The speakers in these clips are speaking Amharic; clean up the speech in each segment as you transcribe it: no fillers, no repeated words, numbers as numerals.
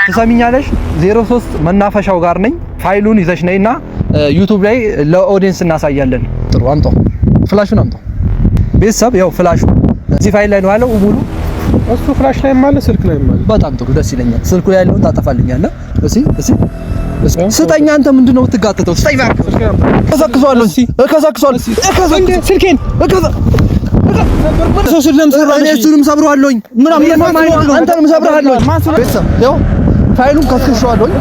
ትሰሚኛለሽ 03 መናፈሻው ጋር ነኝ ፋይሉን ይዘሽ ነይና ዩቲዩብ ላይ ለኦዲየንስ እናሳያለን ጥሩ አምጣው ፍላሹን አምጣው ቤተሰብ ያው ፍላሹ እዚህ ፋይል ላይ ነው ያለው ሙሉ እሱ ፍላሽ ላይ ማለት ስልክ ላይ ማለት በጣም ጥሩ ደስ ይለኛል ስልኩ ላይ ያለውን ታጠፋልኛለህ እሺ ስጠኛ አንተ ምንድነው ትጋተተው ስጠኝ ባክ ከሰክሷለሁ ስልኬን እሱንም ሰብረዋለሁኝ ምናምን አንተንም ሰብረዋለሁኝ ቤተሰብ ያው ፋይሉን ከስክሸዋለሁኝ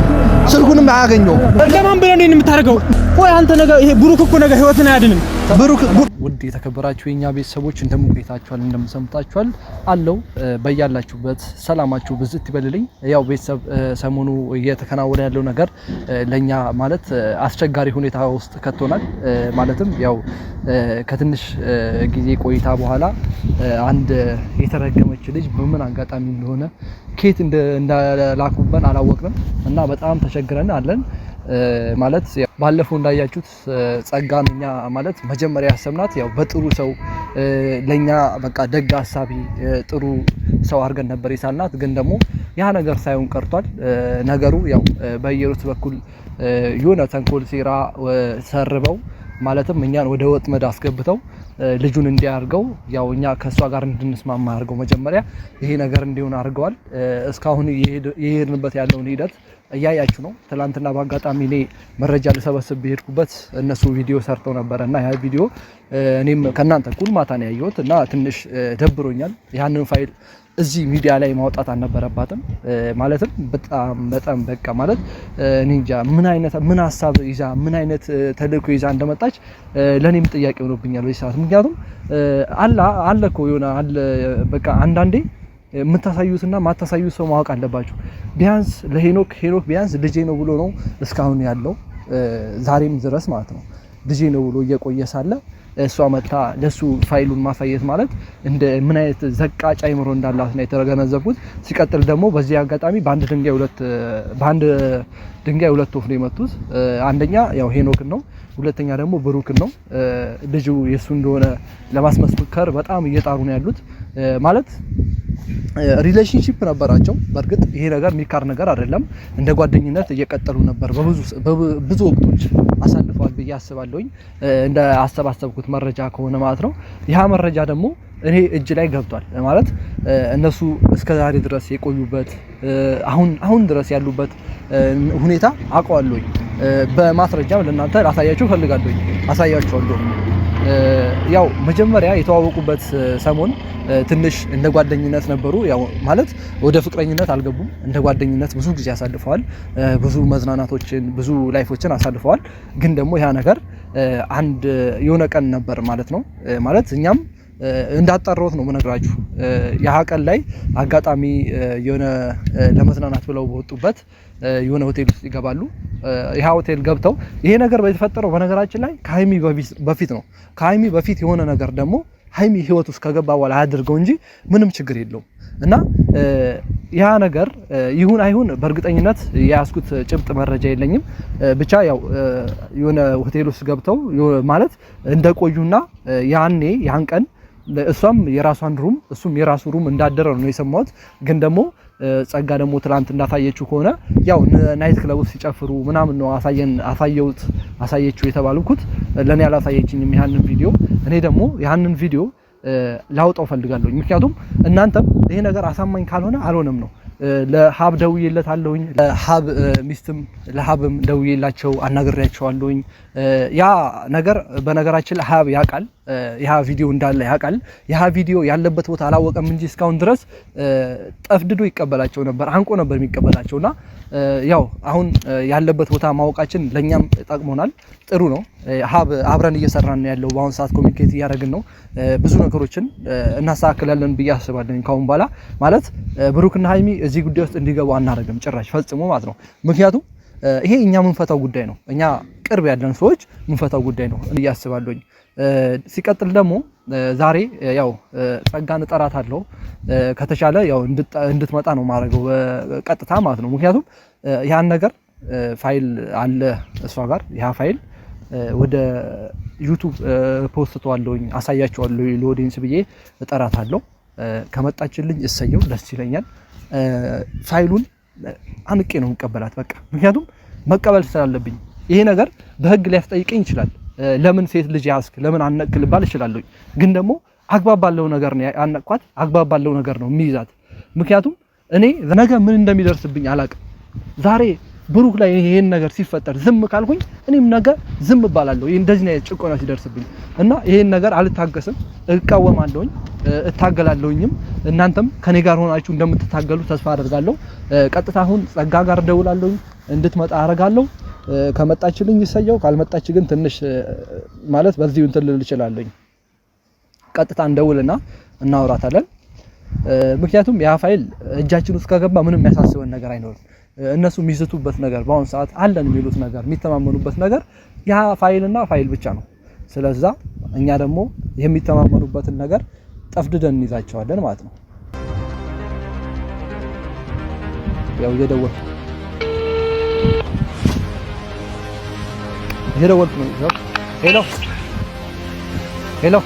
ስልኩንም አያገኘውም ለማን ብለህ ነው የምታደርገው ወይ አንተ ነገር ይሄ ብሩክ እኮ ነገር ህይወትን አያድንም ብሩክ ውድ የተከበራችሁ የኛ ቤተሰቦች እንደምቆይታችኋል እንደምሰምታችኋል አለው በያላችሁበት ሰላማችሁ ብዝት ይበልልኝ ያው ቤተሰብ ሰሞኑ እየተከናወነ ያለው ነገር ለኛ ማለት አስቸጋሪ ሁኔታ ውስጥ ከቶናል ማለትም ያው ከትንሽ ጊዜ ቆይታ በኋላ አንድ የተረገመች ልጅ በምን አጋጣሚ እንደሆነ ኬት እንደላኩበን አላወቅንም እና በጣም ተቸግረን አለን ማለት ባለፈው እንዳያችሁት ጸጋኛ ማለት መጀመሪያ ያሰብናት ያው በጥሩ ሰው ለኛ በቃ ደግ ሐሳቢ ጥሩ ሰው አድርገን ነበር ይሳልናት ግን ደግሞ ያ ነገር ሳይሆን ቀርቷል ነገሩ ያው በየሩት በኩል የሆነ ተንኮል ሴራ ሰርበው ማለትም እኛን ወደ ወጥመድ አስገብተው ልጁን እንዲያርገው ያው እኛ ከሷ ጋር እንድንስማማ አድርገው መጀመሪያ ይሄ ነገር እንዲሆን አድርገዋል እስካሁን የሄድንበት ያለውን ሂደት እያያችሁ ነው ትላንትና በአጋጣሚ እኔ መረጃ ልሰበስብ በሄድኩበት እነሱ ቪዲዮ ሰርተው ነበርና ያ ቪዲዮ እኔም ከናንተ እኩል ማታ ነው ያየሁት እና ትንሽ ደብሮኛል ያንን ፋይል እዚህ ሚዲያ ላይ ማውጣት አልነበረባትም ማለትም በጣም በቃ ማለት እኔ እንጃ ምን ሐሳብ ይዛ ምን አይነት ተልእኮ ይዛ እንደመጣች ለኔም ጥያቄ ሆኖብኛል በዚህ ምክንያቱም አለኮ የሆነ አለ በቃ አንዳንዴ የምታሳዩትና ማታሳዩት ሰው ማወቅ አለባችሁ ቢያንስ ለሄኖክ ቢያንስ ልጄ ነው ብሎ ነው እስካሁን ያለው ዛሬም ድረስ ማለት ነው ልጄ ነው ብሎ እየቆየ ሳለ እሷ መጣ ለሱ ፋይሉን ማሳየት ማለት እንደ ምን አይነት ዘቃጭ አይምሮ እንዳላት ነው የተገነዘብኩት ሲቀጥል ደግሞ በዚህ አጋጣሚ በአንድ ድንጋይ ሁለት ወፍ ነው የመቱት አንደኛ ያው ሄኖክ ነው ሁለተኛ ደግሞ ብሩክ ነው ልጁ የሱ እንደሆነ ለማስመስከር በጣም እየጣሩ ነው ያሉት ማለት ሪሌሽንሺፕ ነበራቸው በርግጥ ይሄ ነገር ሚካር ነገር አይደለም እንደ ጓደኝነት እየቀጠሉ ነበር በብዙ ወቅቶች አሳልፈዋል ብዬ አስባለሁኝ እንደ አሰባሰብኩት መረጃ ከሆነ ማለት ነው ያ መረጃ ደግሞ እኔ እጅ ላይ ገብቷል ማለት እነሱ እስከዛሬ ድረስ የቆዩበት አሁን ድረስ ያሉበት ሁኔታ አውቀዋለሁኝ በማስረጃም ለእናንተ ላሳያችሁ ፈልጋለሁኝ አሳያችኋለሁ ያው መጀመሪያ የተዋወቁበት ሰሞን ትንሽ እንደ ጓደኝነት ነበሩ ያው ማለት ወደ ፍቅረኝነት አልገቡም እንደ ጓደኝነት ብዙ ጊዜ አሳልፈዋል ብዙ መዝናናቶችን ብዙ ላይፎችን አሳልፈዋል ግን ደግሞ ያ ነገር አንድ የሆነ ቀን ነበር ማለት ነው ማለት እኛም እንዳጣራሁት ነው መነግራችሁ ያ ቀን ላይ አጋጣሚ የሆነ ለመዝናናት ብለው ወጡበት የሆነ ሆቴል ውስጥ ይገባሉ ያ ሆቴል ገብተው ይሄ ነገር በተፈጠረው በነገራችን ላይ ከሃይሚ በፊት ነው ከሃይሚ በፊት የሆነ ነገር ደግሞ ሃይሚ ህይወት ውስጥ ከገባ በኋላ አድርገው እንጂ ምንም ችግር የለውም እና ያ ነገር ይሁን አይሁን በእርግጠኝነት ያስኩት ጭብጥ መረጃ የለኝም ብቻ ያው የሆነ ሆቴል ውስጥ ገብተው ማለት እንደቆዩና ያን ቀን እሷም የራሷን ሩም እሱም የራሱ ሩም እንዳደረ ነው የሰማሁት ግን ደግሞ ጸጋ ደግሞ ትላንት እንዳታየችው ከሆነ ያው ናይት ክለብ ውስጥ ሲጨፍሩ ምናምን ነው አሳየችው የተባልኩት ለኔ ያላሳየችኝም ያንን ቪዲዮ እኔ ደግሞ ያንን ቪዲዮ ላውጣው ፈልጋለሁ ምክንያቱም እናንተም ይሄ ነገር አሳማኝ ካልሆነ አልሆነም ነው ለሃብ ደውዬለታለሁኝ ለሃብ ሚስትም ለሃብም ደውዬላቸው አናግሬያቸዋለሁኝ ያ ነገር በነገራችን ላይ ሃብ ያቃል ያ ቪዲዮ እንዳለ ያቃል ያ ቪዲዮ ያለበት ቦታ አላወቀም እንጂ እስካሁን ድረስ ጠፍድዶ ይቀበላቸው ነበር አንቆ ነበር የሚቀበላቸውና ያው አሁን ያለበት ቦታ ማወቃችን ለኛም ጠቅሞናል ጥሩ ነው ሃብ አብረን እየሰራን ያለው በአሁን ሰዓት ኮሚኒኬት እያደረግን ነው ብዙ ነገሮችን እናስተካክላለን ብዬ አስባለሁ ካሁን በኋላ ማለት ብሩክና ሃይሚ እዚህ ጉዳይ ውስጥ እንዲገቡ አናረግም ጭራሽ ፈጽሞ ማለት ነው ምክንያቱም ይሄ እኛ ምንፈታው ጉዳይ ነው እኛ ቅርብ ያለን ሰዎች ምንፈታው ጉዳይ ነው እያስባለሁኝ ሲቀጥል ደግሞ ዛሬ ያው ጸጋን እጠራታለሁ ከተቻለ ያው እንድትመጣ ነው ማረገው ቀጥታ ማለት ነው ምክንያቱም ያን ነገር ፋይል አለ እሷ ጋር ያ ፋይል ወደ ዩቲዩብ ፖስት ተዋለውኝ አሳያቸዋለሁ ለኦዲየንስ ብዬ እጠራታለሁ ከመጣችልኝ እሰየው ደስ ይለኛል ፋይሉን አንቄ ነው መቀበላት በቃ ምክንያቱም መቀበል ስላለብኝ ይሄ ነገር በህግ ሊያስጠይቀኝ ይችላል ለምን ሴት ልጅ ያስክ ለምን አነቅክ ልባል ይችላልኝ ግን ደግሞ አግባብ ባለው ነገር ነው ያነቅኳት አግባብ ባለው ነገር ነው የሚይዛት ምክንያቱም እኔ ነገ ምን እንደሚደርስብኝ አላቅም ዛሬ ብሩክ ላይ ይሄን ነገር ሲፈጠር ዝም ካልኩኝ እኔም ነገ ዝም ባላለሁ እንደዚህ ነው ጭቆና ሲደርስብኝ እና ይሄን ነገር አልታገስም እቃወማለሁኝ እታገላለሁኝም እናንተም ከኔ ጋር ሆናችሁ እንደምትታገሉ ተስፋ አደርጋለሁ ቀጥታ አሁን ጸጋ ጋር ደውላለሁኝ እንድትመጣ አደርጋለሁ ከመጣችልኝ ይሰየው ካልመጣች ግን ትንሽ ማለት በዚሁ እንትን ልል ይችላልኝ ቀጥታ እንደውልና እናወራታለን ምክንያቱም ያ ፋይል እጃችን ውስጥ ከገባ ምንም ያሳስበን ነገር አይኖርም እነሱ የሚዝቱበት ነገር ባሁን ሰዓት አለን የሚሉት ነገር የሚተማመኑበት ነገር ያ ፋይልና ፋይል ብቻ ነው ስለዛ እኛ ደግሞ የሚተማመኑበትን ነገር ጠፍድደን እንይዛቸዋለን ማለት ነው ያው የደወልኩ ነው ሄሎ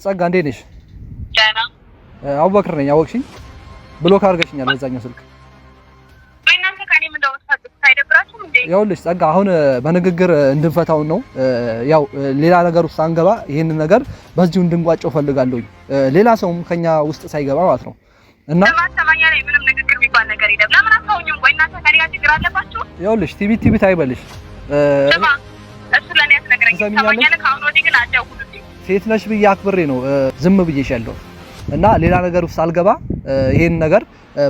ጸጋ እንዴት ነሽ ደህና አቡበክር ነኝ አወቅሽኝ ብሎክ አድርገሽኛል በዛኛው ስልክ እናንተ ከኔ ምን እንደወጣችሁ ሳይደብራችሁ እንዴ ይኸውልሽ ጸጋ አሁን በንግግር እንድንፈታው ነው ያው ሌላ ነገር ውስጥ አንገባ ይሄን ነገር በዚሁ እንድንቋጨው ፈልጋለሁኝ ሌላ ሰውም ከኛ ውስጥ ሳይገባ ማለት ነው እና ለማስተማኛ ላይ ምንም ንግግር የሚባል ነገር የለም ለምን አታውኙም ቆይ እናንተ ከኔ ጋር ችግር አለባችሁ ይኸውልሽ ቲቪ ታይበልሽ እሱ ለኔ ያስነግረኝ ተማኛለ ካሁን ወዲህ ግን አደውኩት ሴት ነሽ ብዬ አክብሬ ነው ዝም ብዬሻለሁ እና ሌላ ነገር ውስጥ አልገባ ይሄን ነገር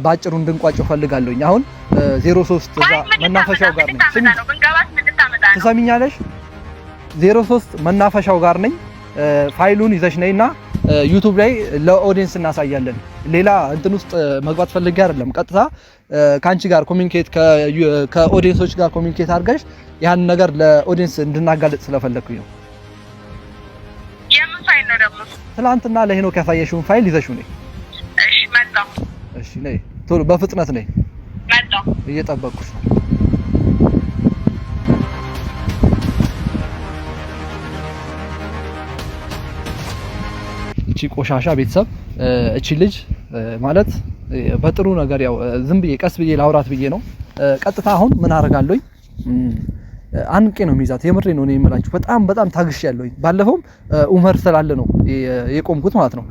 ባጭሩ እንድንቋጨው ፈልጋለሁኝ አሁን 03 እዛ መናፈሻው ጋር ነኝ ትሰሚኛለሽ 03 መናፈሻው ጋር ነኝ ፋይሉን ይዘሽ ነይና ዩቲዩብ ላይ ለኦዲየንስ እናሳያለን ሌላ እንትን ውስጥ መግባት ፈልጌ አይደለም ቀጥታ ካንቺ ጋር ኮሙኒኬት ከኦዲየንሶች ጋር ኮሙኒኬት አድርገሽ ያን ነገር ለኦዲየንስ እንድናጋለጥ ስለፈለኩኝ ነው የምን ፋይል ነው ደግሞ ትላንትና ለሄኖክ ያሳየሽውን ፋይል ይዘሽው ነይ እሺ መጣሁ እሺ ነይ ቶሎ በፍጥነት ነይ መጣሁ እየጠበቅኩሽ ነው እቺ ቆሻሻ ቤተሰብ እቺ ልጅ ማለት በጥሩ ነገር ያው ዝም ብዬ ቀስ ብዬ ላውራት ብዬ ነው ቀጥታ አሁን ምን አደርጋለሁኝ አንቄ ነው የሚይዛት የምሬ ነው እኔ የምላችሁ በጣም ታግሻለሁኝ ባለፈው ኡመር ስላለ ነው የቆምኩት ማለት ነው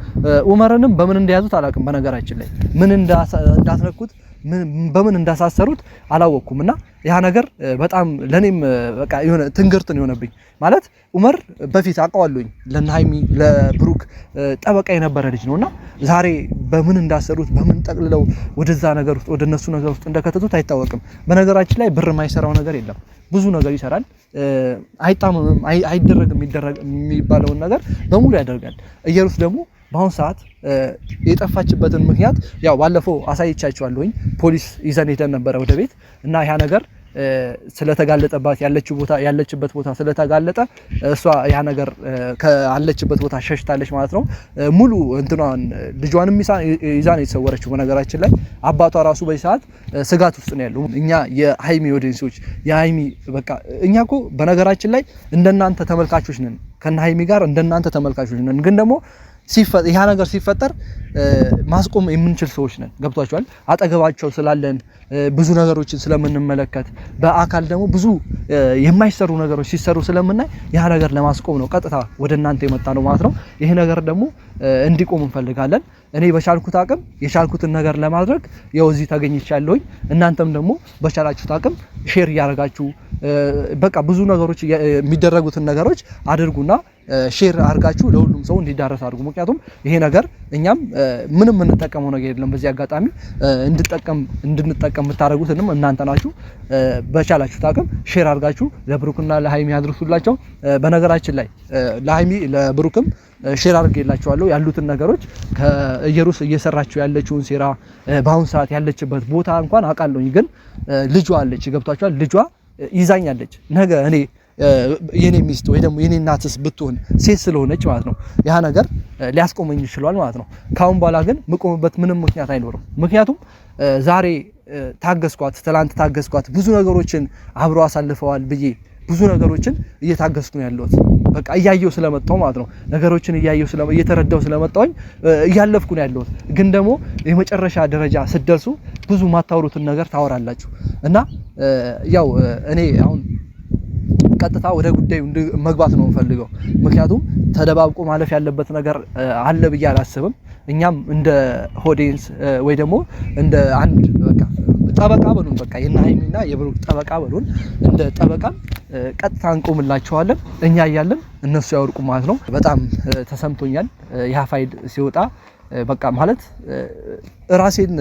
ኡመርንም በምን እንደያዙት አላውቅም በነገራችን ላይ ምን እንዳስነኩት በምን እንዳሳሰሩት አላወቅኩምና ያ ነገር በጣም ለኔም በቃ የሆነ ትንግርት ነው የሆነብኝ ማለት ኡመር በፊት አውቀዋለሁኝ ለናሃይሚ ለብሩክ ጠበቃ የነበረ ልጅ ነውና ዛሬ በምን እንዳሰሩት በምን ጠቅልለው ወደዛ ነገር ውስጥ ወደነሱ ነገር ውስጥ እንደከተቱት አይታወቅም በነገራችን ላይ ብር የማይሰራው ነገር የለም ብዙ ነገር ይሰራል አይጣምም አይደረግም የሚባለውን ነገር በሙሉ ያደርጋል እየሩስ ደግሞ በአሁን ሰዓት የጠፋችበትን ምክንያት ያው ባለፈው አሳይቻችኋለሁኝ ፖሊስ ይዘን ሄደን ነበር ወደ ቤት እና ያ ነገር ስለተጋለጠባት ያለችበት ቦታ ስለተጋለጠ እሷ ያ ነገር ካለችበት ቦታ ሸሽታለች ማለት ነው ሙሉ እንትኗን ልጇንም ይዛን የተሰወረችው በነገራችን ላይ አባቷ ራሱ በሰዓት ስጋት ውስጥ ነው ያለው እኛ የሃይሚ ኦዲየንሶች የሃይሚ በቃ እኛኮ በነገራችን ላይ እንደናንተ ተመልካቾች ነን ከናሃይሚ ጋር እንደናንተ ተመልካቾች ነን ግን ደግሞ ያ ነገር ሲፈጠር ማስቆም የምንችል ሰዎች ነን ገብቷቸዋል አጠገባቸው ስላለን ብዙ ነገሮችን ስለምንመለከት በአካል ደግሞ ብዙ የማይሰሩ ነገሮች ሲሰሩ ስለምናይ ያ ነገር ለማስቆም ነው ቀጥታ ወደናንተ የመጣ ነው ማለት ነው ይሄ ነገር ደግሞ እንዲቆም እንፈልጋለን እኔ በቻልኩት አቅም የቻልኩትን ነገር ለማድረግ ያው እዚህ ተገኝቻለሁኝ እናንተም ደግሞ በቻላችሁት አቅም ሼር ያደርጋችሁ በቃ ብዙ ነገሮች የሚደረጉትን ነገሮች አድርጉና ሼር አድርጋችሁ ለሁሉም ሰው እንዲዳረስ አድርጉ ምክንያቱም ይሄ ነገር እኛም ምንም እንጠቀመው ነገር የለም በዚህ አጋጣሚ እንድንጠቀም ብታረጉትንም እናንተ ናችሁ በቻላችሁት አቅም ሼር አድርጋችሁ ለብሩክና ለሃይሚ አድርሱላቸው በነገራችን ላይ ለሃይሚ ለብሩክም ሼር አድርጌላችኋለሁ ያሉትን ነገሮች ከኢየሩስ እየሰራችሁ ያለችውን ሴራ በአሁን ሰዓት ያለችበት ቦታ እንኳን አውቃለሁኝ ግን ልጇ አለች ገብታችኋል ልጇ ይዛኛለች ነገ እኔ የኔ ሚስት ወይ ደግሞ የኔ እናትስ ብትሆን ሴት ስለሆነች ማለት ነው ያ ነገር ሊያስቆመኝ ይችላል ማለት ነው ካሁን በኋላ ግን መቆምበት ምንም ምክንያት አይኖርም ምክንያቱም ዛሬ ታገስኳት ትላንት ታገስኳት ብዙ ነገሮችን አብሮ አሳልፈዋል ብዬ ብዙ ነገሮችን እየታገስኩ ነው ያለሁት በቃ እያየው ስለመጣው ማለት ነው ነገሮችን እያየው እየተረዳው ስለመጣው እያለፍኩ ነው ያለሁት። ግን ደግሞ የመጨረሻ ደረጃ ስትደርሱ ብዙ ማታወሩትን ነገር ታወራላችሁ እና ያው እኔ አሁን ቀጥታ ወደ ጉዳዩ መግባት ነው የምፈልገው። ምክንያቱም ተደባብቆ ማለፍ ያለበት ነገር አለ ብዬ አላስብም። እኛም እንደ ኦዲየንስ ወይ ደግሞ እንደ አንድ በቃ ጠበቃ በሉን በቃ የናሃይሚና የብሩክ ጠበቃ በሉን እንደ ጠበቃ ቀጥታ እንቆምላቸዋለን። እኛ እያለን እነሱ ያወርቁ ማለት ነው። በጣም ተሰምቶኛል ያ ፋይል ሲወጣ በቃ ማለት ራሴን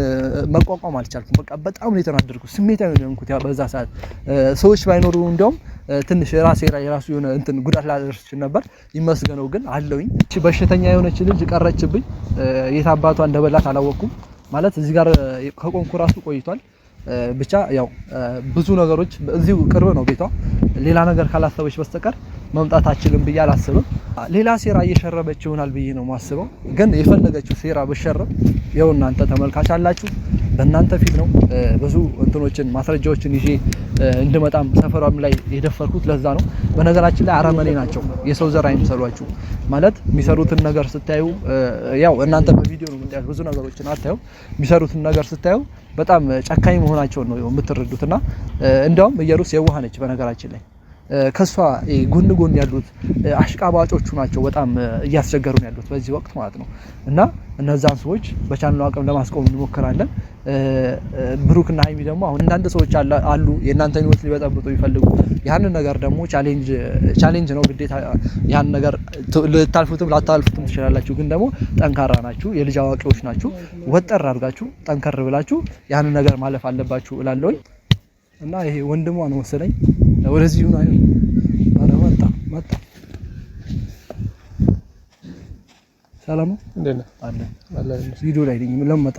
መቋቋም አልቻልኩም። በቃ በጣም ነው የተናደድኩት፣ ስሜታዊ ነው የሆንኩት በዛ ሰዓት። ሰዎች ባይኖሩ እንደውም ትንሽ ራሴ ላይ ራሱ የሆነ እንትን ጉዳት ላደርስ ነበር። ይመስገነው ግን አለውኝ። እቺ በሽተኛ የሆነች ልጅ ቀረችብኝ። የት አባቷ እንደበላት አላወቅኩም። ማለት እዚህ ጋር ከቆንኩ ራሱ ቆይቷል። ብቻ ያው ብዙ ነገሮች እዚሁ ቅርብ ነው ቤቷ። ሌላ ነገር ካላሰበች በስተቀር መምጣት አችልም ብዬ አላስብም። ሌላ ሴራ እየሸረበች ይሆናል ብዬ ነው ማስበው። ግን የፈለገችው ሴራ በሸረብ ያው እናንተ ተመልካች አላችሁ፣ በእናንተ ፊት ነው ብዙ እንትኖችን ማስረጃዎችን ይዤ እንድመጣም ሰፈሯም ላይ የደፈርኩት ለዛ ነው። በነገራችን ላይ አረመኔ ናቸው፣ የሰው ዘር አይምሰሏችሁ። ማለት የሚሰሩትን ነገር ስታዩ ያው እናንተ በቪዲዮ ነው የምታዩት፣ ብዙ ነገሮችን አታዩ። የሚሰሩትን ነገር ስታዩ በጣም ጨካኝ መሆናቸውን ነው የምትረዱትና እንደውም ኢየሩስ የዋህ ነች በነገራችን ላይ። ከሷ ጎን ያሉት አሽቃባጮቹ ናቸው በጣም እያስቸገሩ ነው ያሉት በዚህ ወቅት ማለት ነው። እና እነዛን ሰዎች በቻናሉ አቅም ለማስቆም እንሞክራለን። ብሩክና ሃይሚ ደግሞ አሁን አንዳንድ ሰዎች አሉ የእናንተን ህይወት ሊበጠብጡ ይፈልጉ። ያን ነገር ደግሞ ቻሌንጅ ነው ግዴታ። ያን ነገር ልታልፉትም ላታልፉትም ትችላላችሁ። ግን ደግሞ ጠንካራ ናችሁ፣ የልጅ አዋቂዎች ናችሁ። ወጠር አድርጋችሁ ጠንከር ብላችሁ ያን ነገር ማለፍ አለባችሁ እላለሁ። እና ይሄ ወንድሟ ነው መሰለኝ ወደዚህ ነው አይደል? አረ መጣ ሰላም እንዴት ነህ? አለ ቪዲዮ ላይ ነኝ። ለምን መጣ?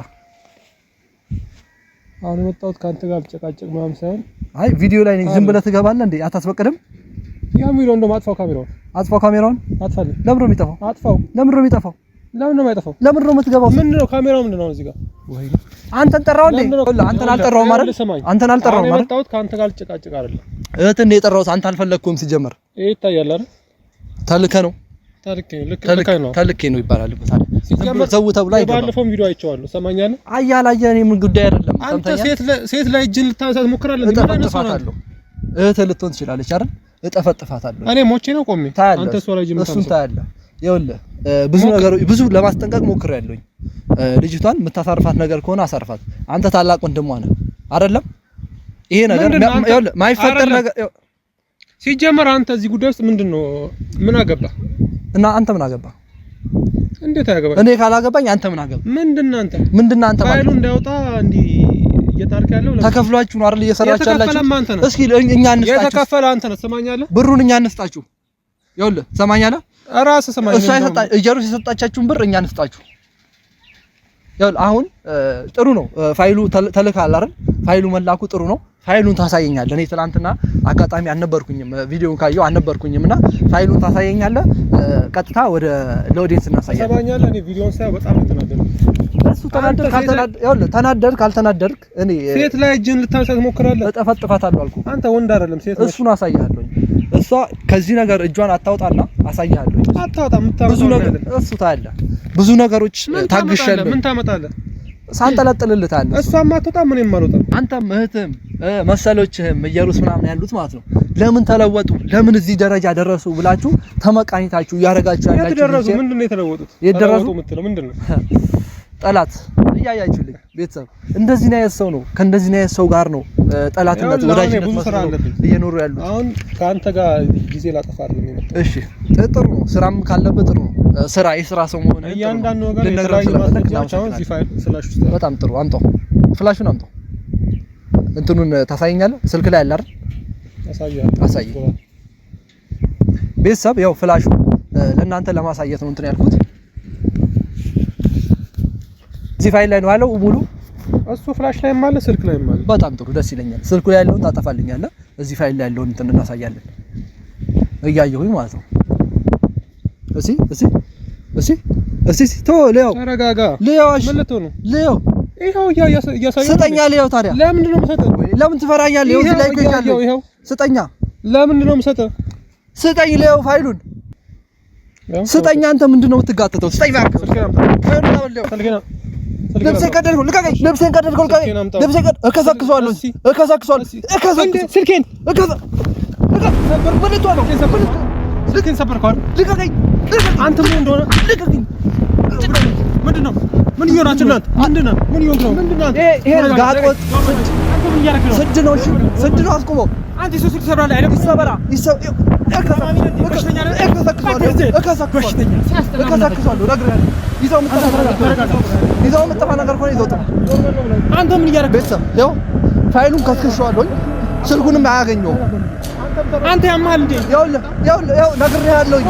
አሁን የመጣሁት ካንተ ጋር ብጨቃጨቅ ምናምን ሳይሆን፣ አይ ቪዲዮ ላይ ነኝ። ዝም ብለህ ትገባለህ እንዴ? አታስፈቅድም? ካሜራውን እንደውም አጥፋው። ካሜራውን አጥፋልኝ። ለምን ነው የሚጠፋው? አጥፋው። ለምን ነው የሚጠፋው? ለምን ነው የማይጠፋው? ለምን ነው የምትገባው? ምንድነው ካሜራው ምንድነው እዚህ ጋር? ወይ አንተን ጠራው እንዴ? አንተን አልጠራውም ማለት አንተን አልጠራውም ማለት የመጣሁት ካንተ ጋር ልጨቃጨቅ አይደለም። እህትን ነው የጠራሁት። አንተ አልፈለግኩም ሲጀመር። ይሄ ይታያል አይደል? ተልከ ነው ተልኬ ነው ይባላል እኮ ታዲያ። ዘው ተብሎ አይገባም። ባለፈው ቪዲዮ አይቼዋለሁ። ሰማኛለህ? አያላየ እኔ ምን ጉዳይ አይደለም። አንተ ሴት ላይ እጅን ልታነሳት ሞክራለህ። እጠፈጥፋታለሁ። እህትህ ልትሆን ትችላለች አይደል? እጠፈጥፋታለሁ። እኔ ሞቼ ነው ቆሜ። አንተ ሰው ላይ እጅን እሱን ታያለህ። ይኸውልህ ብዙ ለማስጠንቀቅ ሞክሬያለሁኝ። ልጅቷን የምታሳርፋት ነገር ከሆነ አሳርፋት። አንተ ታላቅ ወንድሟ ነህ አይደለም? ይሄ ነገር ይኸውልህ ማይፈጠር ነገር ሲጀመር አንተ እዚህ ጉዳይ ውስጥ ምንድነው ምን አገባ? እና አንተ ምን አገባ? እንዴት አያገባ? እኔ ካላገባኝ አንተ ምን አገባ? ምንድነው አንተ ፋይሉ እንዳይወጣ እንዲ እየታርክ ያለው ተከፍሏችሁ ነው አይደል እየሰራችሁ ያላችሁ? እስኪ እኛ እንስጣችሁ። የተከፈለ አንተ ነህ። ትሰማኛለህ? ብሩን እኛ እንስጣችሁ። ይኸውልህ ትሰማኛለህ? ራስህ ሰማኝ። እሱ ኢየሩስ የሰጣቻችሁን ብር እኛ እንስጣችሁ። ይኸውልህ አሁን ጥሩ ነው ፋይሉ ተልካል አይደል? ፋይሉ መላኩ ጥሩ ነው። ፋይሉን ታሳየኛለህ። እኔ ትናንትና አጋጣሚ አልነበርኩኝም፣ ቪዲዮውን ካየው አልነበርኩኝምና ፋይሉን ታሳየኛለህ። ቀጥታ ወደ ለኦዲየንስ እናሳያለን። ሰማኛለህ? እኔ ቪዲዮውን ሳይ በጣም ተናደድኩ። እሱ ተናደድክ ካልተናደድክ እኔ ሴት ላይ እጅን ልታነሳት ሞክራለህ። እጠፈጥፋታለሁ አልኩህ። አንተ ወንድ አይደለም ሴት ነህ። እሱን አሳያለሁ። እሷ ከዚህ ነገር እጇን አታውጣና አሳያለሁ። አታውጣም። ብዙ ነገር እሱ ታያለህ። ብዙ ነገሮች ታግሻለሁ። ምን ታመጣለህ? ሳንጠለጥልልታለህ። እሷማ አትወጣም፣ እኔም አልወጣም። አንተም እህትም መሰሎችህም ኢየሩስ ምናምን ያሉት ማለት ነው። ለምን ተለወጡ? ለምን እዚህ ደረጃ ደረሱ ብላችሁ ተመቃኝታችሁ ያረጋችሁ ያላችሁ የተደረሱ ምንድነው የተለወጡት? የተደረሱ የምትለው ምንድነው? ጠላት እያያችሁልኝ ቤተሰብ እንደዚህ ነው ያሰው ነው። ከእንደዚህ ነው ያሰው ጋር ነው ጠላትነት ወዳጅነት መስሎ እየኖሩ ያሉት። አሁን ካንተ ጋር ጊዜ ላጠፋ አይደለም የመጣው። እሺ ጥሩ ነው። ስራም ካለበት ጥሩ ነው። የስራ ሰው መሆን እያንዳንዱ ነገር ለነገራችሁ አሁን እዚህ ፋይል ፍላሽ ውስጥ በጣም ጥሩ። አምጣው፣ ፍላሹን አምጣው። እንትኑን ታሳየኛለህ? ስልክ ላይ አለ አይደል? አሳይ። ቤተሰብ ያው ፍላሹ ለእናንተ ለማሳየት ነው እንትን ያልኩት። እዚህ ፋይል ላይ ነው ያለው ሙሉ። እሱ ፍላሽ ላይ ማለት ስልክ ላይ ማለት በጣም ጥሩ፣ ደስ ይለኛል። ስልኩ ላይ ያለውን ታጠፋልኛለህ። እዚህ ፋይል ላይ ያለውን እንትን እናሳያለን። እያየሁኝ ማለት ነው። እሺ ሌው ተረጋጋ። ሌዋሽ ምን ልትሆን ነው? ሌው ይሄው እያሳየኝ ስጠኛ። ሌው ታዲያ ለምንድን ነው የምሰጠው? ለምን ትፈራኛለህ? ይሄው እዚህ ላይ ይገኛል። ይሄው ስጠኛ። ለምንድን ነው የምሰጠው? ስጠኝ ሌው ፋይሉን ስጠኝ። አንተ ምንድነው የምትጋተተው? ስጠኝ ባክ። ልብሴን ቀደድከው፣ ልቀቀኝ። ልብሴን ቀደድከው፣ ልቀቀኝ። ልብሴን ቀደድከው። እከሰክሰዋለሁ። ስልኬን ልቀቀኝ። ልቀቀኝ። አንተ ምን እንደሆነ ልቀቀኝ። ምንድነው? ምን እየሆናችሁ እናንተ? ምንድነው? ምን እየሆንክ ነው? ምንድነው? ይሄ ጋጦት ስድ ነው። እሺ ስድ ነው። አስቆመው። አንተ ሰው ትሰብራለህ አይደል? ይሰበራ ይዘው የምጠፋ ነገር ከሆነ ይዘው ጥፋ። አንተ ምን እያደረግህ? ቤተሰብ ይኸው ፋይሉን ከስክሼዋለሁኝ፣ ስልኩንም አያገኘውም። አንተ ያማል እንዴ? ይኸው ነግሬሃለሁኝ።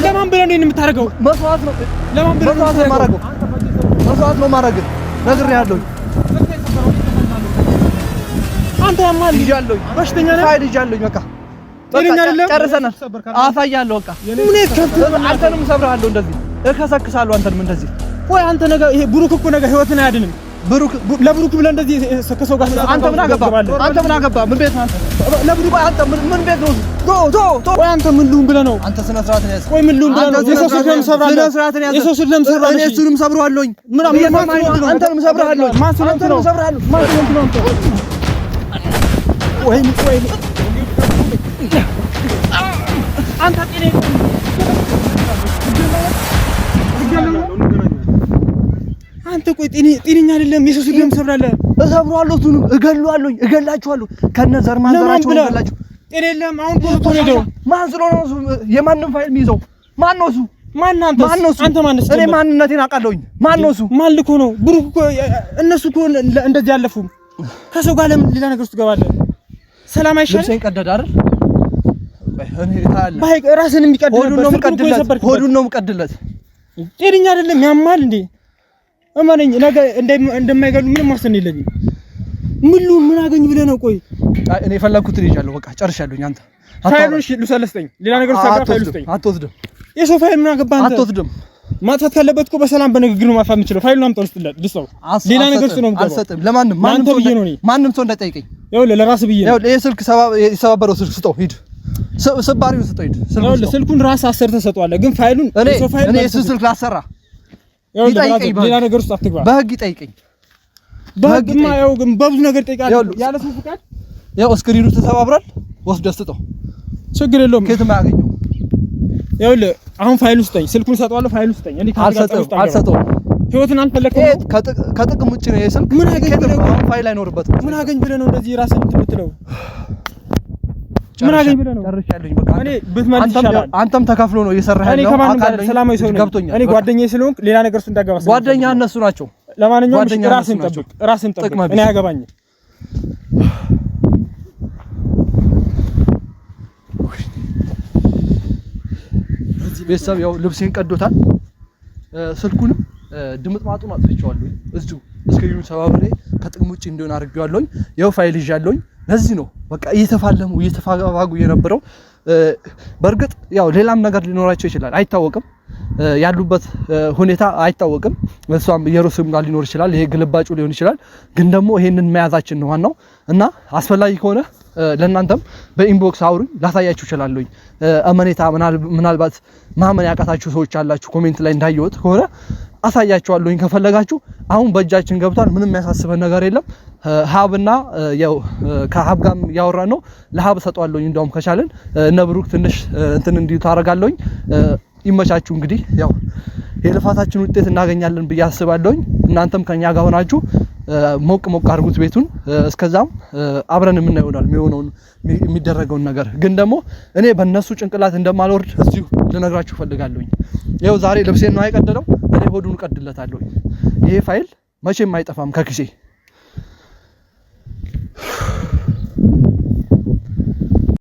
ለማን ብለህ ነው የምታደርገው? መስዋዕት ነው። ለማን ብለህ ነው የማደርገው? መስዋዕት ነው ማድረግ። ነግሬሃለሁኝ። አንተ ያማል ይዣለሁኝ። በሽተኛ ነህ። ፋይል ይዣለሁኝ። በቃ ጨርሰናል። አሳያለሁ። በቃ ምን ከብት አንተንም እሰብርሃለሁ። እንደዚህ እከሰክሳለሁ። አንተንም እንደዚህ። ቆይ አንተ ነገ ይሄ ብሩክ እኮ ነገ ህይወትን አያድንም። ለብሩክ ብለህ እንደዚህ ከሰው ጋር አንተ ምን አገባ? ምን ቤት ነው አንተ? ለብሩክ አንተ ምን ቤት ነው? ቆይ አንተ ምን ልሁን ብለህ ነው? አንተ ስነ ስርዓት ነው ያዝ። ቆይ ምን ልሁን ብለህ ነው? የሰው ስልክ ለምን ሰብራለህ? ስነ ስርዓት ነው ያዝ። የሰው ስልክ ለምን ሰብራለህ? እኔ እሱንም ሰብረዋለሁኝ። አንተንም ሰብረዋለሁኝ። አንተንም ሰብረዋለሁ። ማን ስለሆንክ ነው አንተ? ወይኔ አንተ አንተ ቆይ ጤነኛ አይደለም። የሰው ስልክ ለምን ሰብራለህ? እሰብረዋለሁ። እሱንም እገለዋለሁኝ። እገላችኋለሁ። ከነ ዘር ማንዘራቸው እገላችሁ። ጤና የለም። አሁን ቆርጦ ነው ሄደው። ማን ስለሆነ ነው የማንም ፋይል የሚይዘው? ማን ነው እሱ? ማን አንተ? አንተ ማንስ? እኔ ማንነቴን አውቃለሁኝ። ማን ነው እሱ? ማን ልኮ ነው? ብሩክ እኮ እነሱ እኮ እንደዚህ አለፉም። ከሰው ጋር ለምን ሌላ ነገር ውስጥ ትገባለህ? ሰላም አይሻልም? ልብሴን ቀደድ አይደል? እኔ ታያለህ። ባይቅ ራስን የሚቀድል ሆዱን ነው የምቀድለት። ጤነኛ አይደለም። ያማል እንዴ? እማነኝ ነገ እንደማይገሉ ምንም ማስተን የለኝም። ምን አገኝ ብለህ ነው? ቆይ እኔ የፈለኩትን ይዣለሁ። በቃ ጨርሻለሁኝ። አንተ ፋይሉን ልሰለስጠኝ። ሌላ ነገር ሳጋ ፋይሉ ስጠኝ። አትወስድም። የሰው ፋይል ምን አገባህ አንተ? አትወስድም። ማጥፋት ካለበት እኮ በሰላም በንግግር ነው ማጥፋት የምችለው። ፋይሉን አምጣው ልስጠው። ሌላ ነገር ነው የምገባው። አልሰጥም። ለማንም ማንም ሰው እንዳይጠይቀኝ። ይኸውልህ ለራስህ ብዬ ነው። ይሄ ስልክ የሰባበረው ስልክ ስጠው። ሂድ ስባሪውን ስጠው። ሂድ ስልኩን ራስህ አሰርተህ ሰጠዋለህ። ግን ፋይሉን እኔ እሱ ስልክ ላሰራ ሌላ ነገር ውስጥ አትግባ። በህግ ይጠይቀኝ። በህግማ ያው ግን በብዙ ነገር ይጠይቃል። ያለ ሰው ፍቃድ ያው ስክሪኑ ተሰባብሯል። ወስደህ ስጠው። ችግር የለውም። ከየትም አያገኘውም። ይኸውልህ አሁን ፋይሉ ስጠኝ። ስልኩን ሰጠዋለሁ። ፋይሉ ስጠኝ። እኔ አልሰጠውም። ህይወትን አልፈለክም። ከጥቅም ውጪ ነው የስልክ። ምን አገኝ ብለህ ነው? ፋይል አይኖርበትም። ምን አገኝ ብለህ ነው እንደዚህ ራስህን የምትለው? ምን አገኝ ብለህ ነው? ጨርሻለሁኝ። በቃ እኔ ብትመልስ ይሻላል። አንተም ተከፍሎ ነው እየሰራህ ያለው። እኔ ከማንም ጋር ሰላማዊ ሰው ነኝ። እኔ ጓደኛዬ ስለሆንክ ሌላ ነገር ውስጥ እንዳገባ ጓደኛ እነሱ ናቸው። ለማንኛውም ራስህን ጠብቅ። እኔ አያገባኝም። ቤተሰብ ያው ልብሴን ቀዶታል። ስልኩንም ድምጥማጡን አጥፍቼዋለሁ። እዚሁ ስክሪኑን ሰባብሬ ከጥቅም ውጪ እንዲሆን አድርጌዋለሁኝ። ያው ፋይል ይዣለሁኝ። ለዚህ ነው በቃ እየተፋጉ የነበረው። በእርግጥ ያው ሌላም ነገር ሊኖራቸው ይችላል፣ አይታወቅም። ያሉበት ሁኔታ አይታወቅም። እሷም የሩስም ጋር ሊኖር ይችላል። ይሄ ግልባጩ ሊሆን ይችላል። ግን ደግሞ ይሄንን መያዛችን ነው ዋናው እና አስፈላጊ ከሆነ ለእናንተም በኢንቦክስ አውሩኝ፣ ላሳያችሁ እችላለሁኝ። አመኔታ ምናልባት ማመን ያቃታችሁ ሰዎች አላችሁ። ኮሜንት ላይ እንዳየሁት ከሆነ አሳያችኋለሁኝ ከፈለጋችሁ። አሁን በእጃችን ገብቷል። ምንም የሚያሳስበን ነገር የለም። ሀብና ያው ከሀብ ጋር ያወራን ነው። ለሀብ ሰጧለሁኝ። እንደውም ከቻለን እነ ብሩክ ትንሽ እንትን እንዲሁ ታረጋለሁኝ። ይመቻችሁ። እንግዲህ ያው የልፋታችን ውጤት እናገኛለን ብዬ አስባለሁኝ። እናንተም ከኛ ጋር ሆናችሁ ሞቅ አድርጉት ቤቱን። እስከዛም አብረን የምናየው ይሆናል የሚሆነውን የሚደረገውን ነገር። ግን ደግሞ እኔ በእነሱ ጭንቅላት እንደማልወርድ እዚሁ ልነግራችሁ ፈልጋለሁኝ። ይኸው ዛሬ ልብሴን ነው አይቀደለው፣ እኔ ሆዱን ቀድለታለሁኝ። ይሄ ፋይል መቼም አይጠፋም ከኪሴ።